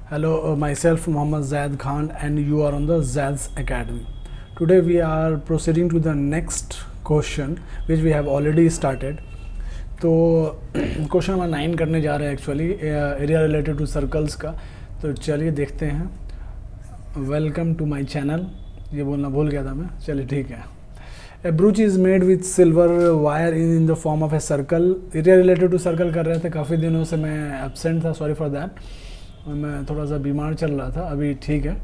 Hello, myself Mohammad Zaid Khan, and you are on the Zaid's Academy. Today we are proceeding to the next question, which we have already started. तो question number 9 करने जा रहे हैं actually area related to circles का. तो चलिए देखते हैं. Welcome to my channel. ये बोलना भूल गया था मैं. चलिए ठीक है. A brooch is made with silver wire in the form of a circle. Area related to circle कर रहे थे. काफ़ी दिनों से मैं एब्सेंट था, सॉरी फॉर दैट. मैं थोड़ा सा बीमार चल रहा था. अभी ठीक है.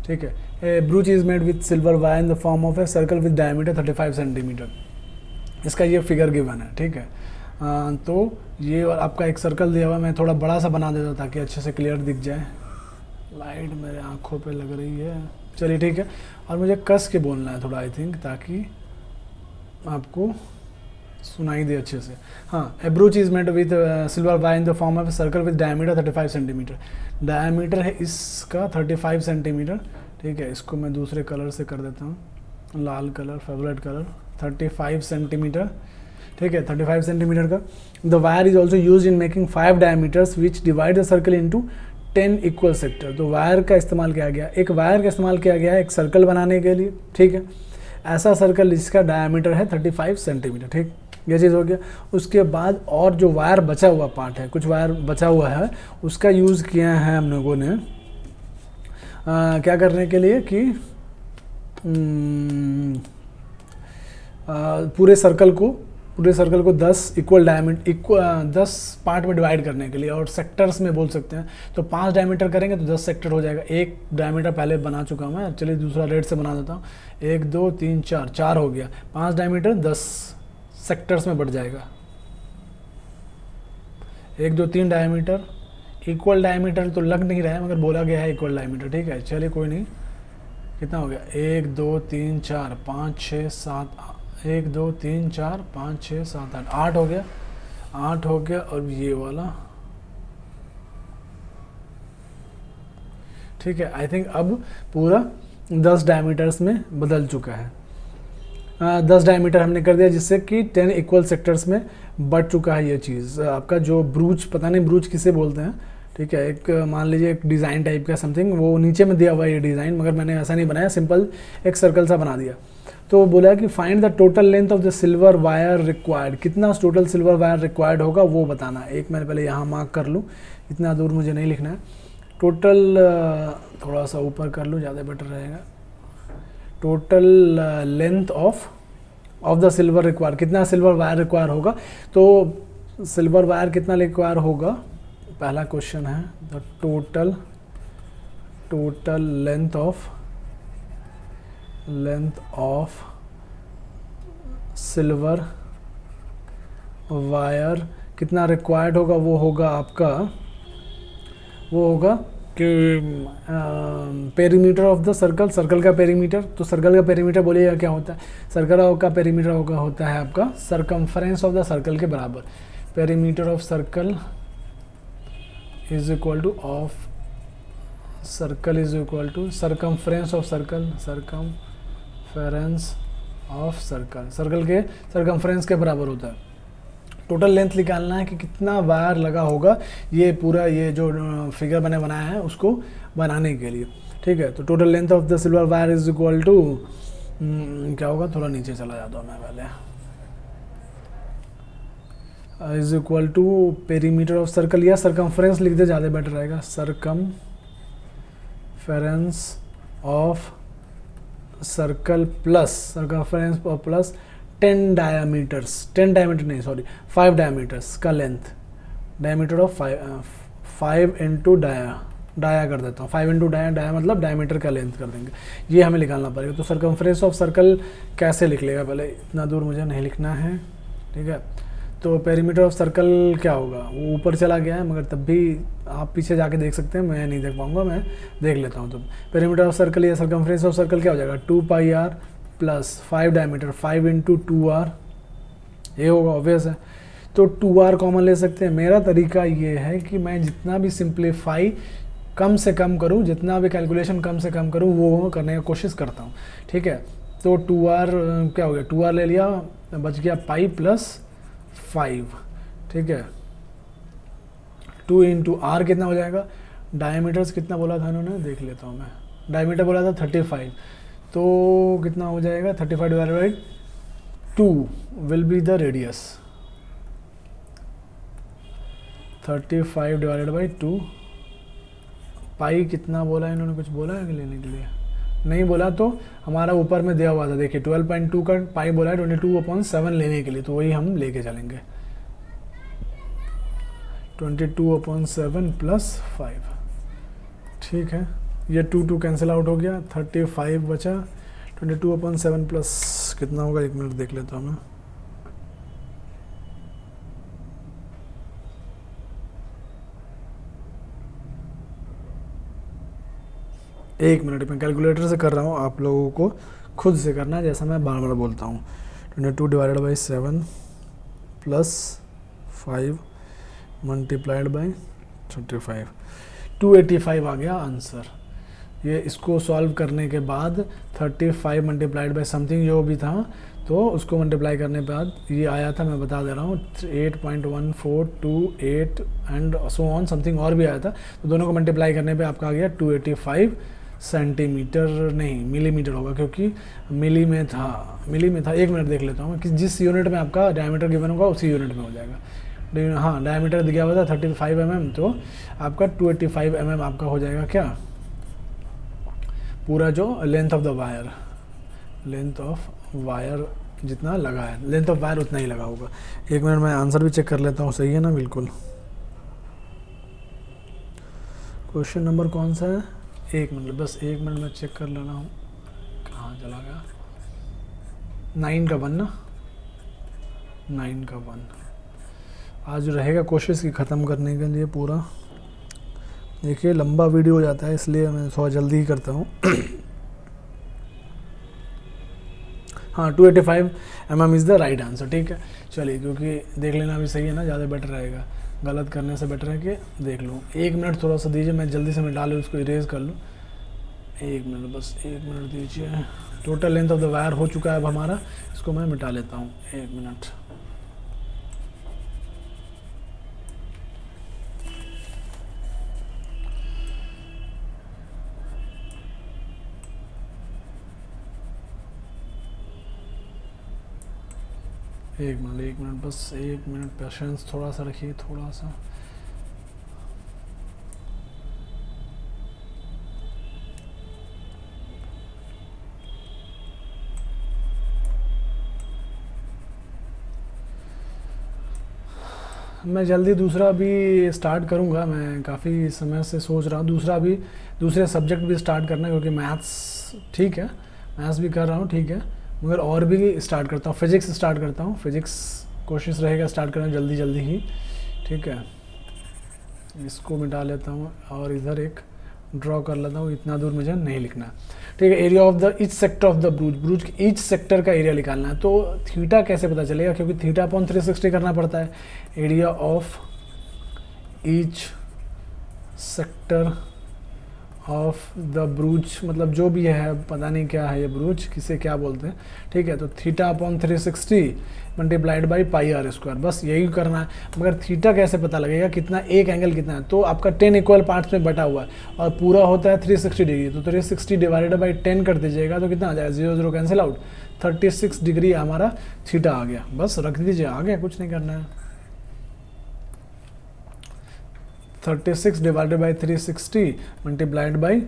ठीक है. A brooch is made with silver wire in the form of a circle with diameter 35 centimetre. इसका ये फिगर गिवन है. ठीक है. तो ये और आपका एक सर्कल दिया हुआ. मैं थोड़ा बड़ा सा बना देता ताकि अच्छे से क्लियर दिख जाए. लाइट मेरे आँखों पे लग रही है. चलिए ठीक है. और मुझे कस के बोलना है थोड़ा, आई थिंक, ताकि आपको सुनाई दे अच्छे से. हाँ. A brooch is made with silver wire in the form of circle with diameter 35 centimetre. Diameter है इसका 35 सेंटीमीटर. ठीक है. इसको मैं दूसरे कलर से कर देता हूँ. लाल कलर, फेवरेट कलर. 35 सेंटीमीटर. ठीक है. 35 सेंटीमीटर का. The wire is also use in making 5 diameters which divide the circle into 10 equal sector. तो वायर का इस्तेमाल किया गया. एक वायर का इस्तेमाल किया गया है एक सर्कल बनाने के लिए. ठीक है. ऐसा सर्कल जिसका डायमीटर है 35 सेंटीमीटर. ठीक. ये चीज़ हो गया. उसके बाद और जो वायर बचा हुआ पार्ट है, कुछ वायर बचा हुआ है, उसका यूज़ किया है हम लोगों ने क्या करने के लिए कि पूरे सर्कल को 10 इक्वल डायमीटर 10 पार्ट में डिवाइड करने के लिए, और सेक्टर्स में बोल सकते हैं. तो 5 डायमीटर करेंगे तो 10 सेक्टर हो जाएगा. एक डायमीटर पहले बना चुका हूँ मैं. चलिए दूसरा रेड से बना देता हूँ. 1 2 3 4 हो गया. 5 डायमीटर 10 सेक्टर्स में बढ़ जाएगा. 1 2 3 डायमीटर. इक्वल डायमीटर तो लग नहीं रहा है, मगर बोला गया है इक्वल डायमीटर. ठीक है. चलिए कोई नहीं. कितना हो गया? 1 2 3 4 5 6 7 1 2 3 4 5 6 7 8 8 हो गया. 8 हो गया. और ये वाला. ठीक है. आई थिंक अब पूरा 10 डायमीटर्स में बदल चुका है. 10 डायमीटर हमने कर दिया, जिससे कि 10 इक्वल सेक्टर्स में बढ़ चुका है ये चीज़. आपका जो ब्रूच, पता नहीं ब्रूच किसे बोलते हैं. ठीक है. एक मान लीजिए एक डिज़ाइन टाइप का समथिंग, वो नीचे में दिया हुआ है ये डिज़ाइन, मगर मैंने ऐसा नहीं बनाया, सिंपल एक सर्कल सा बना दिया. तो बोला कि find the total length of the silver wire required. कितना टोटल सिल्वर वायर रिक्वायर्ड होगा वो बताना है. एक मैंने पहले यहाँ मार्क कर लूँ. इतना दूर मुझे नहीं लिखना है. टोटल थोड़ा सा ऊपर कर लूँ, ज़्यादा बेटर रहेगा. Total length of the silver require. कितना सिल्वर वायर रिक्वायर होगा. तो सिल्वर वायर कितना रिक्वायर होगा, पहला क्वेश्चन है. The total length of silver wire कितना रिक्वायर्ड होगा. वो होगा आपका, वो होगा कि पेरीमीटर ऑफ द सर्कल का पेरीमीटर. तो सर्कल का पेरीमीटर बोलिएगा क्या होता है. सर्कल का पेरीमीटर होता है आपका सरकमफ्रेंस ऑफ द सर्कल के बराबर. Perimeter of circle is equal to circumference of circle. Circle के सरकमफ्रेंस के बराबर होता है. टोटल लेंथ निकालना है कि कितना वायर लगा होगा ये पूरा, ये जो फिगर मैंने बनाया है उसको बनाने के लिए. ठीक है. तो total length of the silver wire is equal to क्या होगा, थोड़ा नीचे चला जाता हूँ मैं पहले. Is equal to perimeter of circle, या सरकमफ्रेंस लिख दे, ज़्यादा बेटर रहेगा. Circumference of circle plus circumference plus 10 diameters. 10 diameter नहीं, सॉरी, 5 डायमीटर्स का length. Diameter of 5 into dia कर देता हूँ. 5 इंटू डाया मतलब डायमीटर का लेंथ कर देंगे. ये हमें निकालना पड़ेगा. तो सरकमफ्रेंस ऑफ सर्कल कैसे लिख लेगा, पहले इतना दूर मुझे नहीं लिखना है. ठीक है. तो पेरीमीटर ऑफ सर्कल क्या होगा, वो ऊपर चला गया है, मगर तब भी आप पीछे जाके देख सकते हैं. मैं नहीं देख पाऊँगा, मैं देख लेता हूँ. तो पेरीमीटर ऑफ सर्कल या सरकमफ्रेंस ऑफ सर्कल क्या हो जाएगा, 2πr plus 5 diameter 5 into 2r. ये होगा, ऑब्वियस है. तो 2r कॉमन ले सकते हैं. मेरा तरीका ये है कि मैं जितना भी सिंप्लीफाई कम से कम करूँ, जितना भी कैलकुलेशन कम से कम करूँ, वो करने की कोशिश करता हूँ. ठीक है. तो 2r क्या हो गया, 2r ले लिया, बच गया पाई प्लस 5. ठीक है. 2 इंटू आर कितना हो जाएगा, डायमीटर्स कितना बोला था इन्होंने, देख लेता हूँ मैं। डायमीटर बोला था 35, तो कितना हो जाएगा 35 divided by 2 will be the radius. 35 divided by 2, पाई कितना बोला इन्होंने, कुछ बोला है कि लेने के लिए, नहीं बोला, तो हमारा ऊपर में दिया हुआ था देखिए 12.2 का पाई बोला है 22/7 लेने के लिए, तो वही हम लेके चलेंगे 22/7 प्लस 5। ठीक है, ये 2 कैंसिल आउट हो गया, 35 बचा, 22/7 प्लस कितना होगा, 1 मिनट देख लेता हूँ मैं। एक मिनट में कैलकुलेटर से कर रहा हूँ, आप लोगों को खुद से करना है जैसा मैं बार बार बोलता हूँ। 22 divided by 7 plus 5 multiplied by 35, 285 आ गया आंसर। ये इसको सॉल्व करने के बाद 35 मल्टीप्लाइड बाई समथिंग जो भी था, तो उसको मल्टीप्लाई करने के बाद ये आया था, मैं बता दे रहा हूँ 8.1428 एंड सो ऑन समथिंग और भी आया था, तो दोनों को मल्टीप्लाई करने पे आपका आ गया 285 सेंटीमीटर, नहीं मिलीमीटर होगा क्योंकि मिली में था। 1 मिनट देख लेता हूँ कि जिस यूनिट में आपका डायमीटर गिवन होगा उसी यूनिट में हो जाएगा। हाँ, डायमीटर दिया हुआ था 35 mm, तो आपका 285 mm आपका हो जाएगा क्या, पूरा जो length of the wire, length of wire जितना लगा है, लेंथ ऑफ वायर उतना ही लगा होगा। 1 मिनट में आंसर भी चेक कर लेता हूँ, सही है ना, बिल्कुल। क्वेश्चन नंबर कौन सा है, 1 मिनट, बस 1 मिनट में चेक कर लेना हूँ, कहाँ चला गया, 9 का 1 ना, 9 का 1। आज रहेगा कोशिश की ख़त्म करने के लिए पूरा। देखिए लंबा वीडियो हो जाता है इसलिए मैं थोड़ा जल्दी ही करता हूँ। हाँ, 285 mm is the right answer. ठीक है, चलिए, क्योंकि देख लेना भी सही है ना, ज़्यादा बेटर रहेगा, गलत करने से बेटर है कि देख लूँ। 1 मिनट थोड़ा सा दीजिए, मैं जल्दी से मिटा लूँ, उसको इरेज कर लूँ। 1 मिनट, बस 1 मिनट दीजिए। Total length of the wire हो चुका है अब हमारा, इसको मैं मिटा लेता हूँ। 1 मिनट। एक मिनट, बस 1 मिनट पेशेंस थोड़ा सा रखिए, थोड़ा सा। मैं जल्दी दूसरा भी स्टार्ट करूँगा, मैं काफ़ी समय से सोच रहा हूँ दूसरे सब्जेक्ट भी स्टार्ट करना, क्योंकि मैथ्स ठीक है, मैथ्स भी कर रहा हूँ ठीक है, मगर और भी स्टार्ट करता हूँ, फिज़िक्स स्टार्ट करता हूँ। फिज़िक्स कोशिश रहेगा स्टार्ट करना जल्दी ही। ठीक है, इसको मिटा लेता हूँ और इधर एक ड्रॉ कर लेता हूँ, इतना दूर मुझे नहीं लिखना। ठीक है, area of the each sector of the brooch के ईच सेक्टर का एरिया निकालना है। तो थीटा कैसे पता चलेगा, क्योंकि थीटा अपॉन 360 करना पड़ता है। Area of each sector of the brooch, मतलब जो भी है, पता नहीं क्या है ये ब्रूज, किसे क्या बोलते हैं। ठीक है, तो theta upon 360 multiplied by pi r square, बस यही करना है। मगर थीटा कैसे पता लगेगा, कितना, एक एंगल कितना है, तो आपका 10 इक्वल पार्ट्स में बटा हुआ है और पूरा होता है 360 डिग्री, तो 360 डिवाइडेड बाई 10 कर दीजिएगा तो कितना आ जाएगा, 0 0 कैंसिल आउट, 36 डिग्री हमारा थीटा आ गया। बस रख दीजिए, आ गया, कुछ नहीं करना है। 36 divided by 360 multiplied by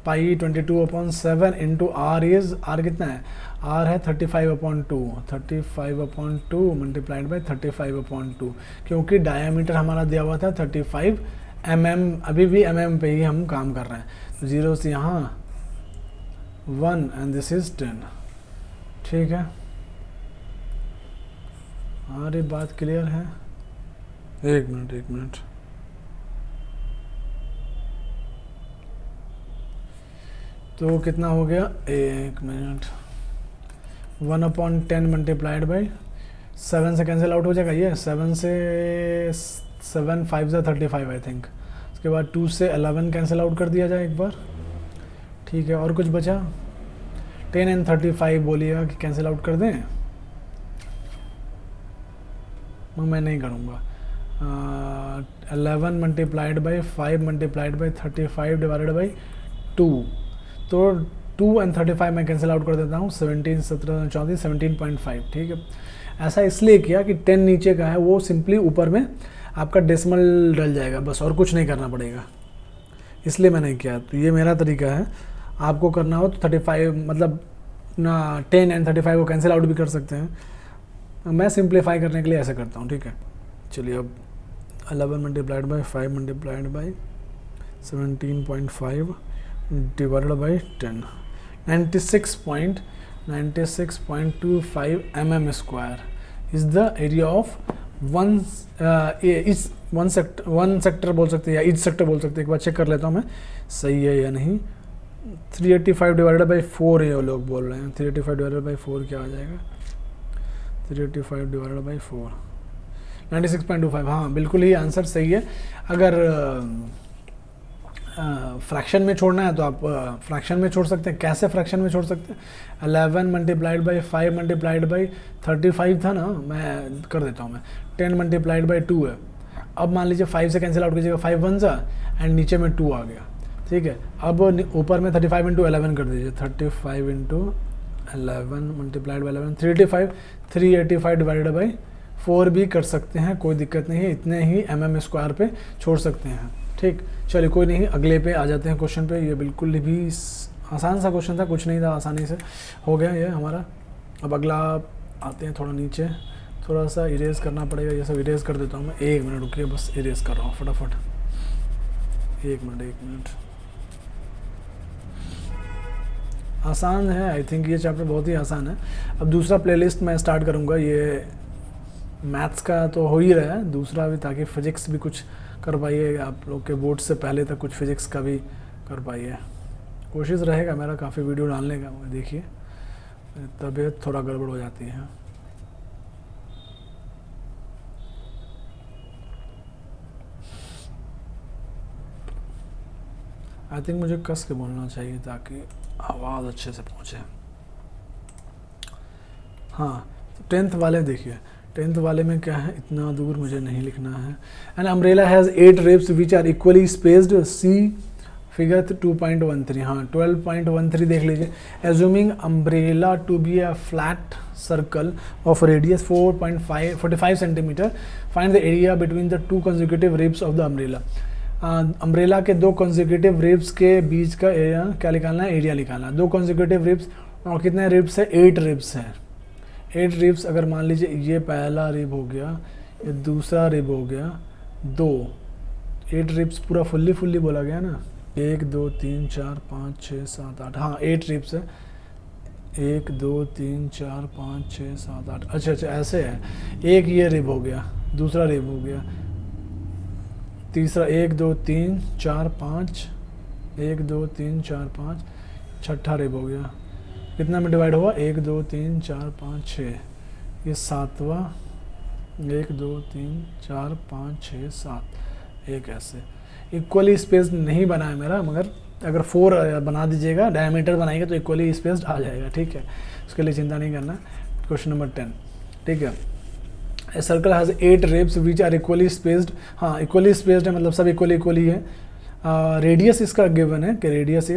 pi 22/7 into r is, r कितना है, आर है 35/2 मल्टीप्लाइड बाई 35/2, क्योंकि डायमीटर हमारा दिया हुआ था 35 mm, अभी भी mm पे ही हम काम कर रहे हैं। तो 0 से यहाँ 1 एंड दिस इज 10। ठीक है, हमारी बात क्लियर है। 1 मिनट, तो कितना हो गया, 1 मिनट, 1/10 मल्टीप्लाइड बाई 7 से कैंसिल आउट हो जाएगा ये, 7 से 7 5 से 35 आई थिंक। उसके बाद 2 से 11 कैंसिल आउट कर दिया जाए एक बार। ठीक है, और कुछ बचा, 10 एंड 35 बोलिएगा कि कैंसिल आउट कर दें, मैं नहीं करूँगा। 11 multiplied by 5 multiplied by 35 divided by 2, तो 2 एंड 35 मैं कैंसिल आउट कर देता हूँ, 17 17 34 17.5, ठीक है। ऐसा इसलिए किया कि 10 नीचे का है, वो सिंपली ऊपर में आपका डेसिमल डल जाएगा बस, और कुछ नहीं करना पड़ेगा, इसलिए मैंने किया। तो ये मेरा तरीका है, आपको करना हो तो 35 मतलब ना 10 एंड 35 को कैंसिल आउट भी कर सकते हैं, मैं सिंप्लीफाई करने के लिए ऐसे करता हूँ, ठीक है। चलिए अब 11 multiplied by 5 multiplied by 17.5 divided by 10, 96.25 mm square is the area of one sector बोल सकते हैं या ईच सेक्टर बोल सकते हैं। एक बार चेक कर लेता हूँ मैं सही है या नहीं। 385 डिवाइडेड बाई 4 है, वो लोग बोल रहे हैं। 385 डिवाइडेड बाई 4 क्या आ जाएगा? 385 डिवाइडेड बाई 4 96.25, हाँ बिल्कुल ही आंसर सही है। अगर फ्रैक्शन में छोड़ना है तो आप फ्रैक्शन में छोड़ सकते हैं। कैसे फ्रैक्शन में छोड़ सकते हैं? 11 मल्टीप्लाइड बाई 5 मल्टीप्लाइड बाई 35 था ना, मैं कर देता हूँ मैं 10 मल्टीप्लाइड बाई 2 है। अब मान लीजिए 5 से कैंसिल आउट कीजिएगा, 5 1 सा एंड नीचे में 2 आ गया, ठीक है। अब ऊपर में 35 इंटू 11 कर दीजिए, 35 into 11 multiplied by 11 385, 385 divided by 4 भी कर सकते हैं, कोई दिक्कत नहीं है। इतने ही mm स्क्वायर पे छोड़ सकते हैं, ठीक। चलिए कोई नहीं, अगले पे आ जाते हैं क्वेश्चन पे। ये बिल्कुल भी आसान सा क्वेश्चन था, कुछ नहीं था, आसानी से हो गया ये हमारा। अब अगला आते हैं थोड़ा नीचे, थोड़ा सा इरेज करना पड़ेगा, ये सब इरेज कर देता हूँ मैं। 1 मिनट रुकिए, बस इरेज कर रहा हूँ फटाफट, 1 मिनट। आसान है, आई थिंक ये चैप्टर बहुत ही आसान है। अब दूसरा प्लेलिस्ट मैं स्टार्ट करूँगा, ये मैथ्स का तो हो ही रहा है, दूसरा भी, ताकि फिजिक्स भी कुछ कर पाइए, आप लोग के बोर्ड से पहले तक कुछ फिजिक्स का भी कर पाइए। कोशिश रहेगा मेरा काफ़ी वीडियो डालने का। देखिए तबीयत थोड़ा गड़बड़ हो जाती है। आई थिंक मुझे कस के बोलना चाहिए ताकि आवाज़ अच्छे से पहुँचे। हाँ, तो 10th वाले देखिए, 10th वाले में क्या है, इतना दूर मुझे नहीं लिखना है। An umbrella has 8 ribs which are equally spaced, see figure 2.13। हाँ 12.13 देख लीजिए। Assuming umbrella to be a flat circle of radius 4.45 centimetre, find the area between the 2 consecutive ribs of the umbrella. Umbrella के 2 consecutive ribs के बीच का area क्या निकालना है? Area निकालना है। 2 कंसेक्यूटिव रिब्स, और कितने रिब्स है? 8 रिब्स है। 8 रिब्स, अगर मान लीजिए ये पहला रिब हो गया, ये दूसरा रिब हो गया, 2 8 रिब्स पूरा फुल्ली बोला गया ना। 1 2 3 4 5 6 7 8, हाँ 8 रिब्स है। 1 2 3 4 5 6 7 8, अच्छा ऐसे है। एक ये रिब हो गया, दूसरा रिब हो गया, तीसरा 1 2 3 4 5, 1 2 3 4 5, छठा रिब हो गया। कितना में डिवाइड हुआ? 1 2 3 4 5 6, ये 7वां, 1 2 3 4 5 6 7, एक ऐसे इक्वली स्पेस नहीं बना है मेरा, मगर अगर 4 बना दीजिएगा, डायमीटर बनाएंगे तो इक्वली स्पेस्ड आ जाएगा, ठीक है। उसके लिए चिंता नहीं करना। क्वेश्चन नंबर 10, ठीक है। A circle has 8 ribs which are equally spaced, हाँ इक्वली स्पेस्ड है, मतलब सब इक्वली है। रेडियस इसका गिवन है कि रेडियस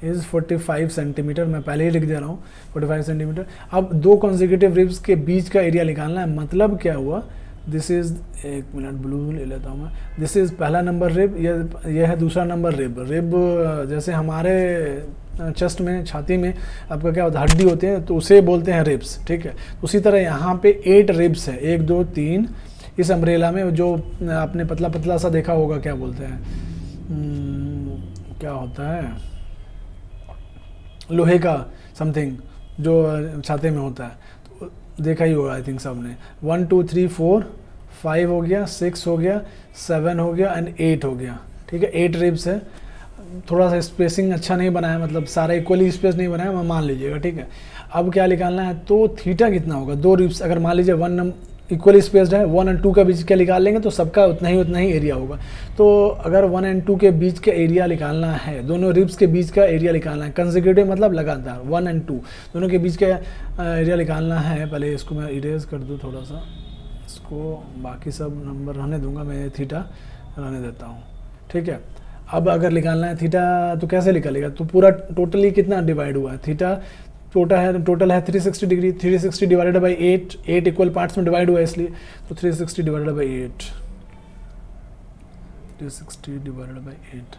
इज़ 45 सेंटीमीटर, मैं पहले ही लिख दे रहा हूँ 45 सेंटीमीटर। अब 2 कॉन्जिक्यूटिव रिब्स के बीच का एरिया निकालना है। मतलब क्या हुआ? दिस इज़, 1 मिनट ब्लू ले लेता हूँ मैं। दिस इज़ पहला नंबर रिब, यह है दूसरा नंबर रिब। जैसे हमारे चेस्ट में, छाती में आपका क्या होता है, हड्डी होती है, तो उसे बोलते हैं रिब्स, ठीक है। उसी तरह यहाँ पे 8 रिब्स है, 1 2 3। इस अम्ब्रेला में जो आपने पतला सा देखा होगा, क्या बोलते हैं, क्या होता है, लोहे का समथिंग जो छाते में होता है, तो देखा ही होगा आई थिंक सब ने। 1 2 3 4 5 हो गया, 6 हो गया, 7 हो गया एंड 8 हो गया, ठीक है। 8 रिब्स है। थोड़ा सा स्पेसिंग अच्छा नहीं बनाया, मतलब सारा इक्वली स्पेस नहीं बनाया, मैं मान लीजिएगा, ठीक है। अब क्या निकालना है? तो थीटा कितना होगा? 2 रिब्स, अगर मान लीजिए 1 इक्वली स्पेस्ड है, 1 और 2 का बीच का निकाल लेंगे तो सबका उतना ही एरिया होगा। तो अगर 1 और 2 के बीच का एरिया निकालना है, दोनों रिब्स के बीच का एरिया निकालना है, कंसेक्यूटिव मतलब लगातार, 1 और 2 दोनों के बीच का एरिया निकालना है। पहले इसको मैं इरेज कर दूँ थोड़ा सा, इसको बाकी सब नंबर रहने दूंगा, मैं थीटा रहने देता हूँ, ठीक है। अब अगर निकालना है थीटा तो कैसे निकालेगा, तो पूरा टोटली कितना डिवाइड हुआ है, थीटा टोटल है 360 degree, 360 divided by 8, 8 equal parts में डिवाइड हुआ है इसलिए, तो 360 डिवाइडेड बाई 8, 360 डिवाइडेड बाई 8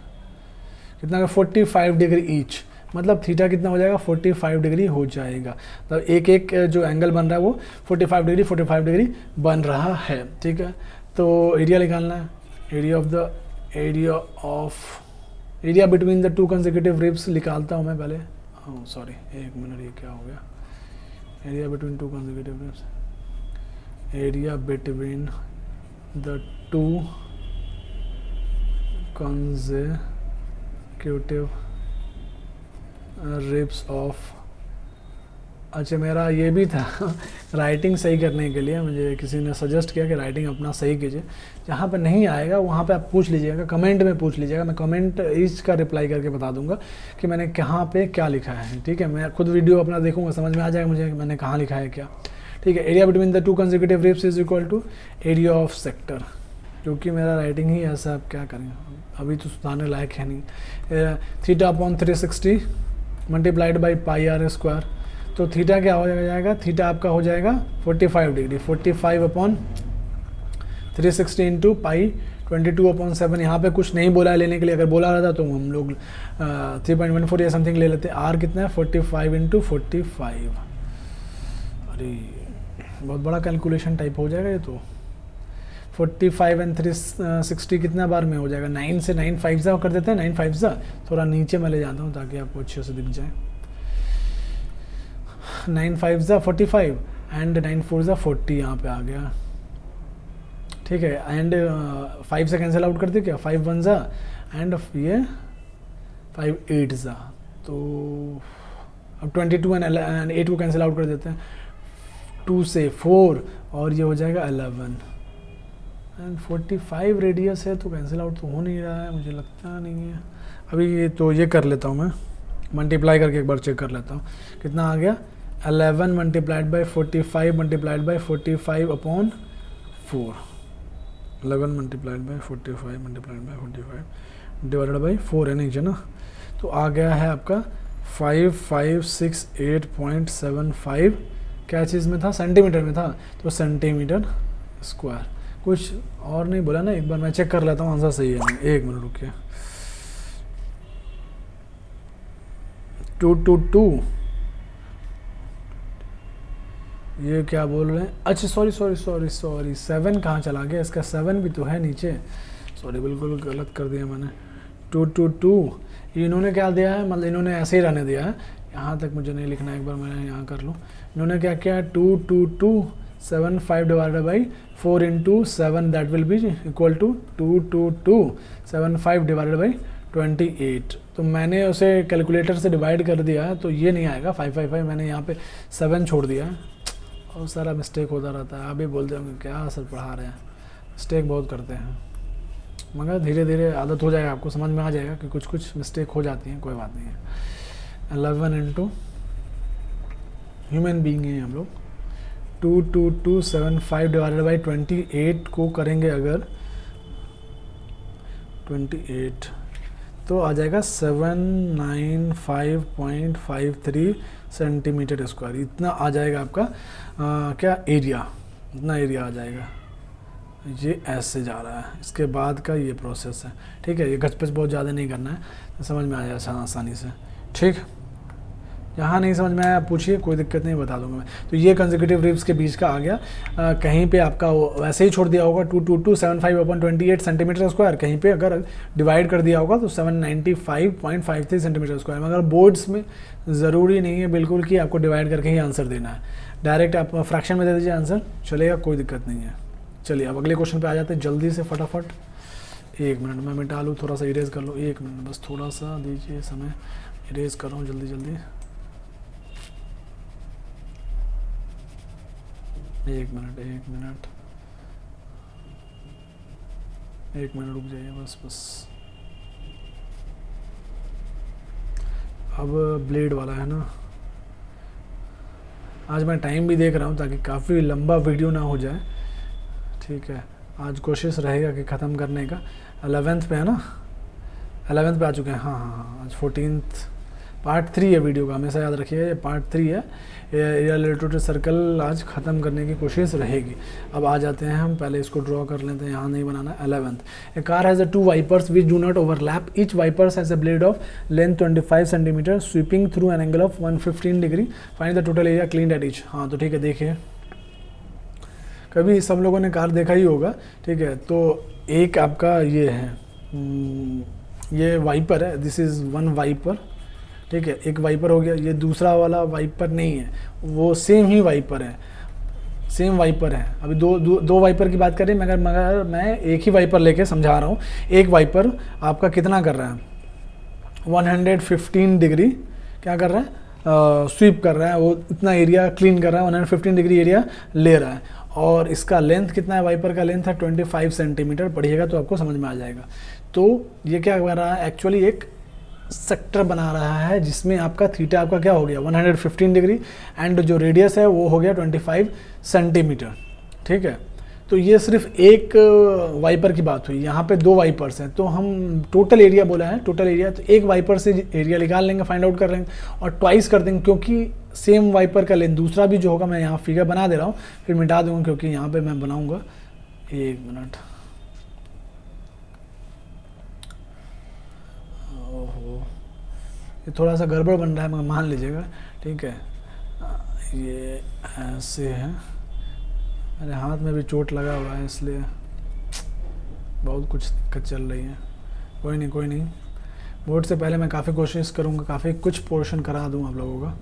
कितना का 45 डिग्री ईच, मतलब थीटा कितना हो जाएगा 45 डिग्री हो जाएगा। तो एक एक जो एंगल बन रहा है वो 45 डिग्री बन रहा है, ठीक है। तो एरिया निकालना है, area between the two consecutive ribs निकालता हूँ मैं पहले, सॉरी एक मिनट, ये क्या हो गया, area between two consecutive ribs, area between the two consecutive ribs of, अच्छा मेरा ये भी था राइटिंग सही करने के लिए मुझे किसी ने सजेस्ट किया कि राइटिंग अपना सही कीजिए, जहाँ पर नहीं आएगा वहाँ पे आप पूछ लीजिएगा, कमेंट में पूछ लीजिएगा, मैं कमेंट इसका रिप्लाई करके बता दूंगा कि मैंने कहाँ पे क्या लिखा है, ठीक है। मैं खुद वीडियो अपना देखूंगा, समझ में आ जाएगा मुझे मैंने कहाँ लिखा है क्या, ठीक है। Area between the two consecutive ribs is equal to area of sector, क्योंकि मेरा राइटिंग ही ऐसा, आप क्या करेंगे, अभी तो सुधारने लायक है नहीं। Theta upon 360 multiplied by pi r square, तो थीटा क्या हो जाएगा, थीटा आपका हो जाएगा 45 डिग्री, 45 अपॉन 360 इंटू पाई 22/7। यहाँ पे कुछ नहीं बोला है लेने के लिए, अगर बोला रहता तो हम लोग 3.14 या समथिंग ले लेते। आर कितना है 45 इंटू 45, अरे बहुत बड़ा कैलकुलेशन टाइप हो जाएगा ये तो। 45 एंड 360 कितना बार में हो जाएगा, 9 से 9 5 जा कर देते हैं, 9 5 जा, थोड़ा नीचे मैं ले जाता हूँ ताकि आपको अच्छे से दिख जाए। 9 5 जा 45 एंड 9 4 जा 40 यहाँ पे आ गया, ठीक है। एंड 5 से कैंसिल आउट कर दे क्या, 5 1 जा एंड ये 5 8 जा, तो अब 22 एंड 8 को कैंसिल आउट कर देते हैं, 2 से 4 और ये हो जाएगा 11 एंड 45 रेडियस है, तो कैंसिल आउट तो हो नहीं रहा है, मुझे लगता नहीं है। अभी ये तो ये कर लेता हूँ मैं, मल्टीप्लाई करके एक बार चेक कर लेता हूँ कितना आ गया, 11 multiplied by 45 multiplied by 45 upon 4, 11 multiplied by 45 multiplied by 45 divided by 4 है नीचे ना, तो आ गया है आपका 5568.75, क्या चीज़ में था, सेंटीमीटर में था, तो सेंटीमीटर स्क्वायर। कुछ और नहीं बोला ना, एक बार मैं चेक कर लेता हूँ आंसर सही है, एक मिनट रुकिए। 222 ये क्या बोल रहे हैं, अच्छा सॉरी 7 कहाँ चला गया, इसका 7 भी तो है नीचे, सॉरी बिल्कुल गलत कर दिया मैंने। 222 इन्होंने क्या दिया है, मतलब इन्होंने ऐसे ही रहने दिया है, यहाँ तक मुझे नहीं लिखना, एक बार मैं यहाँ कर लूँ। इन्होंने क्या किया, 22275 divided by 4 into 7 that will be equal to 22275 divided by 28, तो मैंने उसे कैलकुलेटर से डिवाइड कर दिया है, तो ये नहीं आएगा 555, मैंने यहाँ पे 7 छोड़ दिया है, और सारा मिस्टेक होता रहता है। आप भी बोलते होंगे क्या सर पढ़ा रहे हैं, मिस्टेक बहुत करते हैं, मगर धीरे धीरे आदत हो जाएगा, आपको समझ में आ जाएगा कि कुछ कुछ मिस्टेक हो जाती हैं, कोई बात नहीं है। 11 इंटू ह्यूमन बीइंग हैं हम लोग, 22275 डिवाइडेड बाई 28 को करेंगे अगर 28, तो आ जाएगा 795.53 सेंटीमीटर स्क्वायर, इतना आ जाएगा आपका क्या एरिया, इतना एरिया आ जाएगा। ये ऐसे जा रहा है, इसके बाद का ये प्रोसेस है, ठीक है। ये घचपच बहुत ज़्यादा नहीं करना है, तो समझ में आ जाएगा आसानी से, ठीक। यहाँ नहीं समझ में आया पूछिए, कोई दिक्कत नहीं, बता दूंगा मैं। तो ये कंसेक्यूटिव रिब्स के बीच का आ गया, कहीं पे आपका वैसे ही छोड़ दिया होगा 22275/28 सेंटीमीटर स्क्वायर, कहीं पे अगर डिवाइड कर दिया होगा तो 795.53 सेंटीमीटर स्क्वायर। मगर बोर्ड्स में ज़रूरी नहीं है बिल्कुल कि आपको डिवाइड करके ही आंसर देना है, डायरेक्ट आप फ्रैक्शन में दे दीजिए आंसर, चलेगा, कोई दिक्कत नहीं है। चलिए अब अगले क्वेश्चन पे आ जाते हैं जल्दी से फटाफट। एक मिनट मैं मिटा लूँ, थोड़ा सा इरेज कर लो, एक मिनट बस, थोड़ा सा दीजिए समय, इरेज कर रहा हूँ जल्दी जल्दी। एक मिनट रुक जाइए बस। अब ब्लेड वाला है ना, आज मैं टाइम भी देख रहा हूँ ताकि काफ़ी लंबा वीडियो ना हो जाए, ठीक है, आज कोशिश रहेगा कि ख़त्म करने का। 11th पे है ना, 11th पे आ चुके हैं। हाँ हाँ हाँ, आज 14th पार्ट 3 है वीडियो का, हमेशा याद रखिए ये पार्ट 3 है। एरिया रिलेटेड सर्कल आज ख़त्म करने की कोशिश रहेगी। अब आ जाते हैं हम, पहले इसको ड्रॉ कर लेते हैं, यहाँ नहीं बनाना। 11th, a car has a 2 wipers which do not overlap, each wipers has a blade of length 25 centimetre sweeping through an angle of 115 degree, find the total area clean at each. हाँ तो ठीक है, देखिए कभी सब लोगों ने car देखा ही होगा, ठीक है। तो एक आपका ये है, ये वाइपर है, दिस इज़ वन वाइपर, ठीक है, एक वाइपर हो गया। ये दूसरा वाला वाइपर नहीं है, वो सेम ही वाइपर है, सेम वाइपर है। अभी दो वाइपर की बात करें, मगर मैं एक ही वाइपर लेके समझा रहा हूँ। एक वाइपर आपका कितना कर रहा है, 115 डिग्री क्या कर रहा है, स्वीप कर रहा है, वो इतना एरिया क्लीन कर रहा है, 115 डिग्री एरिया ले रहा है। और इसका लेंथ कितना है, वाइपर का लेंथ है 25 सेंटीमीटर। पढ़िएगा तो आपको समझ में आ जाएगा। तो ये क्या कर रहा है, एक्चुअली एक सेक्टर बना रहा है जिसमें आपका थीटा आपका क्या हो गया, 115 डिग्री, एंड जो रेडियस है वो हो गया 25 सेंटीमीटर, ठीक है। तो ये सिर्फ एक वाइपर की बात हुई, यहाँ पे 2 वाइपर्स हैं, तो हम टोटल एरिया बोला है, टोटल एरिया, तो एक वाइपर से एरिया निकाल लेंगे, फाइंड आउट कर लेंगे और ट्वाइस कर देंगे, क्योंकि सेम वाइपर का लेंथ। दूसरा भी जो होगा, मैं यहाँ फिगर बना दे रहा हूँ, फिर मिटा दूंगा क्योंकि यहाँ पे मैं बनाऊँगा। 1 मिनट, ओहो ये थोड़ा सा गड़बड़ बन रहा है, मगर मान लीजिएगा, ठीक है। ये ऐसे है, मेरे हाथ में भी चोट लगा हुआ है, इसलिए बहुत कुछ दिक्कत चल रही है। कोई नहीं कोई नहीं, बोर्ड से पहले मैं काफ़ी कोशिश करूँगा, काफ़ी कुछ पोर्शन करा दूँ आप लोगों का,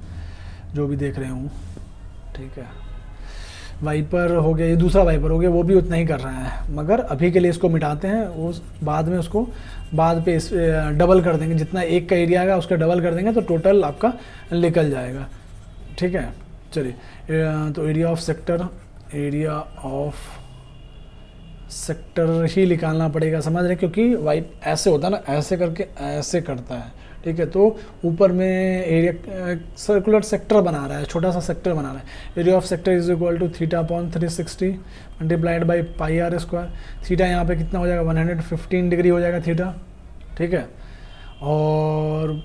जो भी देख रहे हूँ, ठीक है। वाइपर हो गया, ये दूसरा वाइपर हो गया, वो भी उतना ही कर रहा है, मगर अभी के लिए इसको मिटाते हैं, उस बाद में उसको बाद पे डबल कर देंगे, जितना एक का एरिया आएगा उसका डबल कर देंगे तो टोटल आपका निकल जाएगा, ठीक है। चलिए, तो एरिया ऑफ सेक्टर ही निकालना पड़ेगा, समझ रहे, क्योंकि वाइप ऐसे होता है ना, ऐसे करके ऐसे करता है, ठीक है। तो ऊपर में एरिया सर्कुलर सेक्टर बना रहा है, छोटा सा सेक्टर बना रहा है। Area of sector is equal to theta upon 360 multiplied by pi r square. Theta यहाँ पे कितना हो जाएगा, 115 डिग्री हो जाएगा थीटा, ठीक है। और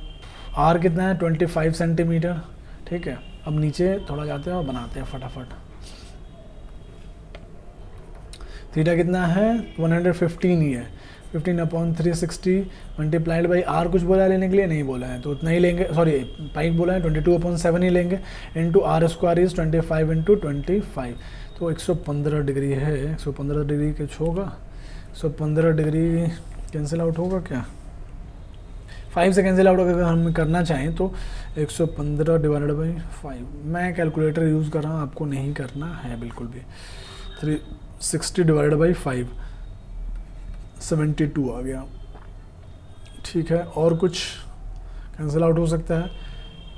आर कितना है, 25 सेंटीमीटर, ठीक है। अब नीचे थोड़ा जाते हैं और बनाते हैं फटाफट। थीटा कितना है, 115 ही है, 15 अपॉन 360 मल्टीप्लाइड बाई आर कुछ बोला है लेने के लिए, नहीं बोला है तो उतना ही लेंगे, सॉरी पाई बोला है, 22 अपॉन 7 ही लेंगे, into r square is 25 into 25, तो 115 डिग्री है। 115 डिग्री कुछ होगा, 115 डिग्री कैंसिल आउट होगा क्या, 5 से कैंसिल आउट अगर हम करना चाहें तो 115 डिवाइडेड बाई 5, मैं कैलकुलेटर यूज़ कर रहा हूँ, आपको नहीं करना है बिल्कुल भी। 360 डिवाइडेड बाई 5, 72 आ गया, ठीक है। और कुछ कैंसिल आउट हो सकता है,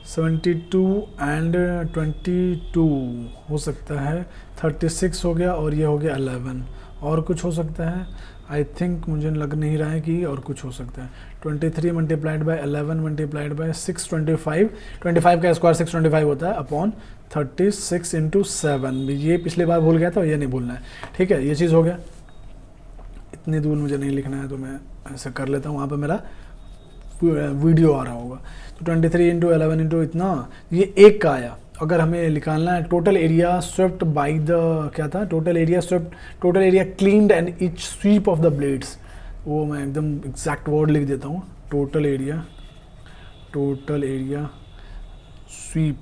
72 एंड 22 हो सकता है, 36 हो गया, और ये हो गया 11। और कुछ हो सकता है, आई थिंक मुझे लग नहीं रहा है कि और कुछ हो सकता है। 23 मल्टीप्लाइड बाई 11 मल्टीप्लाइड बाई 625, 25 का स्क्वायर 625 होता है, अपॉन 36 इंटू 7। ये पिछली बार भूल गया था, ये नहीं भूलना है, ठीक है। ये चीज़ हो गया, इतनी दूर मुझे नहीं लिखना है तो मैं ऐसा कर लेता हूँ, वहाँ पे मेरा वीडियो आ रहा होगा। तो 23 इंटू 11 इंटू इतना, ये एक का आया। अगर हमें निकालना है total area swept by the, क्या था, total area swept, total area cleaned and each sweep of the blades, वो मैं एकदम एग्जैक्ट वर्ड लिख देता हूँ, total area sweep,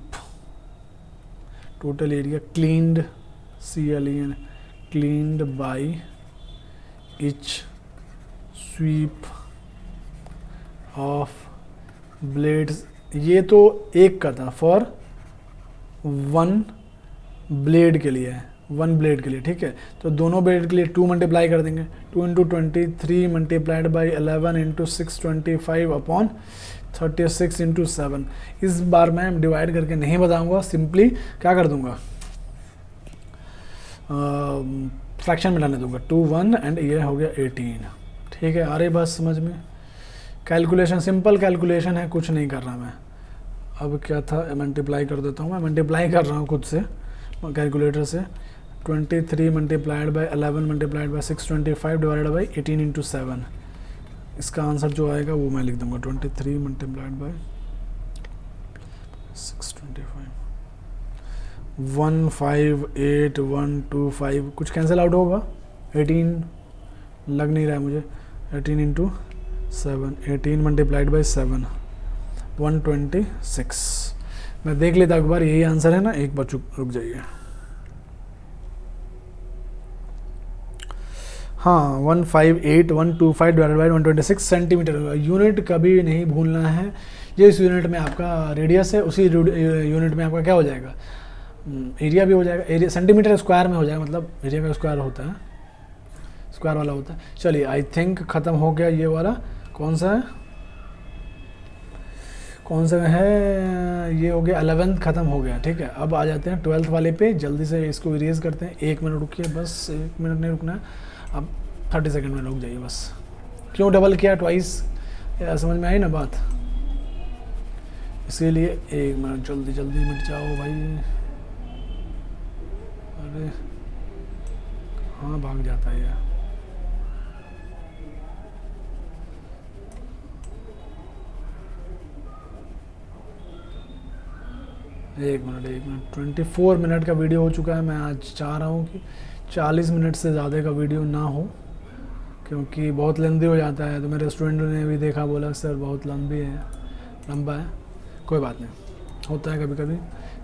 total area cleaned, CLEN, cleaned by each sweep of blades, ये तो एक का था, फॉर 1 ब्लेड के लिए है, 1 ब्लेड के लिए, ठीक है। तो दोनों ब्लेड के लिए 2 मल्टीप्लाई कर देंगे, 2 into 23 multiplied by 11 into 625 upon 36 into 7। इस बार मैं डिवाइड करके नहीं बताऊंगा, सिंपली क्या कर दूंगा, फ्रैक्शन में डालने दूंगा, 2 1 एंड ये हो गया 18, ठीक है। आ रही बात समझ में, कैलकुलेशन सिंपल कैलकुलेशन है, कुछ नहीं कर रहा मैं। अब क्या था, मल्टीप्लाई कर देता हूँ, मैं मल्टीप्लाई कर रहा हूँ खुद से कैलकुलेटर से। 23 multiplied by 11 multiplied by 625 divided by 18 into 7। इसका आंसर जो आएगा वो मैं लिख दूंगा 23 मल्टीप्लाइड बाई 625 158125। कुछ कैंसिल आउट होगा, 18 लग नहीं रहा है मुझे, 18 इंटू 7, 18 मल्टीप्लाइड बाई 7 126। मैं देख लेता एक बार, यही आंसर है ना, एक बार रुक जाइए। हाँ 158125 डिवाइडेड बाई 126 सेंटीमीटर होगा। यूनिट कभी नहीं भूलना है, जिस यूनिट में आपका रेडियस है उसी यूनिट में आपका क्या हो जाएगा, एरिया भी हो जाएगा। एरिया सेंटीमीटर स्क्वायर में हो जाएगा, मतलब एरिया का स्क्वायर होता है, स्क्वायर वाला होता है। चलिए आई थिंक ख़त्म हो गया ये वाला। कौन सा है, कौन सा है, ये हो गया 11th ख़त्म हो गया। ठीक है, अब आ जाते हैं 12th वाले पे। जल्दी से इसको इरेज करते हैं। 1 मिनट रुकिए, बस 1 मिनट नहीं रुकना है, अब 30 सेकंड में रुक जाइए बस। क्यों डबल किया, ट्वाइस, समझ में आई ना बात, इसीलिए 1 मिनट, जल्दी जल्दी मिट जाओ भाई। अरे हाँ भाग जाता है यार। एक मिनट 24 मिनट का वीडियो हो चुका है। मैं आज चाह रहा हूँ कि 40 मिनट से ज़्यादा का वीडियो ना हो, क्योंकि बहुत लेंदी हो जाता है। तो मेरे स्टूडेंट ने भी देखा, बोला सर बहुत लंबा है। कोई बात नहीं, होता है कभी कभी।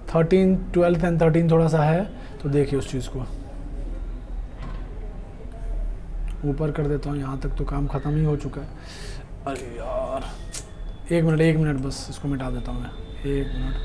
13, 12 एंड 13 थोड़ा सा है, तो देखिए उस चीज़ को ऊपर कर देता हूँ। यहाँ तक तो काम ख़त्म ही हो चुका है। अरे यार 1 मिनट बस, इसको मिटा देता हूँ मैं। 1 मिनट,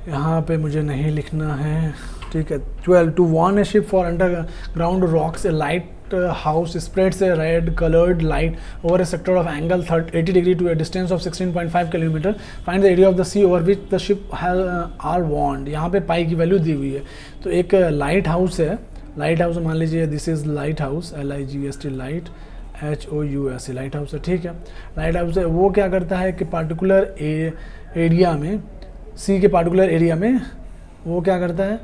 यहाँ पे मुझे नहीं लिखना है। ठीक है, 12 to warn a ship for underground rocks a lighthouse spreads a red coloured light over a sector of angle 80 degree to a distance of 16.5 kilometre. Find the area of the sea over which the ship are warned. यहाँ पे पाई की value दी हुई है। तो एक light house है, light house मान लीजिए this is light house, LIGHT light, HOUS light house है। ठीक है, लाइट हाउस है, वो क्या करता है कि पार्टिकुलर एरिया में, सी के पार्टिकुलर एरिया में वो क्या करता है,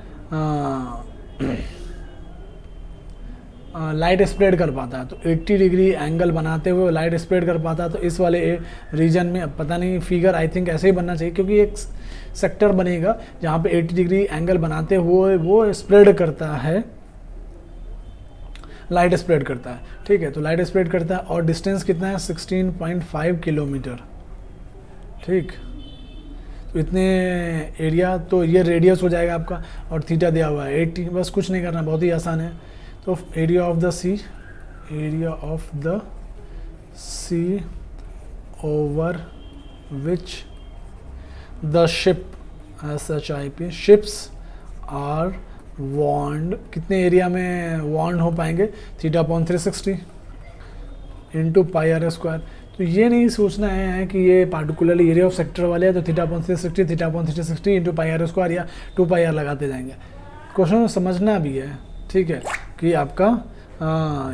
लाइट स्प्रेड कर पाता है। तो 80 डिग्री एंगल बनाते हुए लाइट स्प्रेड कर पाता है। तो इस वाले रीजन में, अब पता नहीं फिगर आई थिंक ऐसे ही बनना चाहिए, क्योंकि एक सेक्टर बनेगा जहाँ पे 80 डिग्री एंगल बनाते हुए वो स्प्रेड करता है, लाइट स्प्रेड करता है। ठीक है, तो लाइट स्प्रेड करता है और डिस्टेंस कितना है, 16.5 किलोमीटर। ठीक, तो इतने एरिया, तो ये रेडियस हो जाएगा आपका, और थीटा दिया हुआ है 80। बस कुछ नहीं करना, बहुत ही आसान है। तो area of the sea over which the ship SHIP ships are warned, कितने एरिया में वार्न हो पाएंगे, θ/360 इंटू πr²। तो ये नहीं सोचना है कि ये पार्टिकुलरली एरिया ऑफ सेक्टर वाले है तो θ/360 इंटू πr² या 2πr लगाते जाएंगे। क्वेश्चन समझना भी है। ठीक है, कि आपका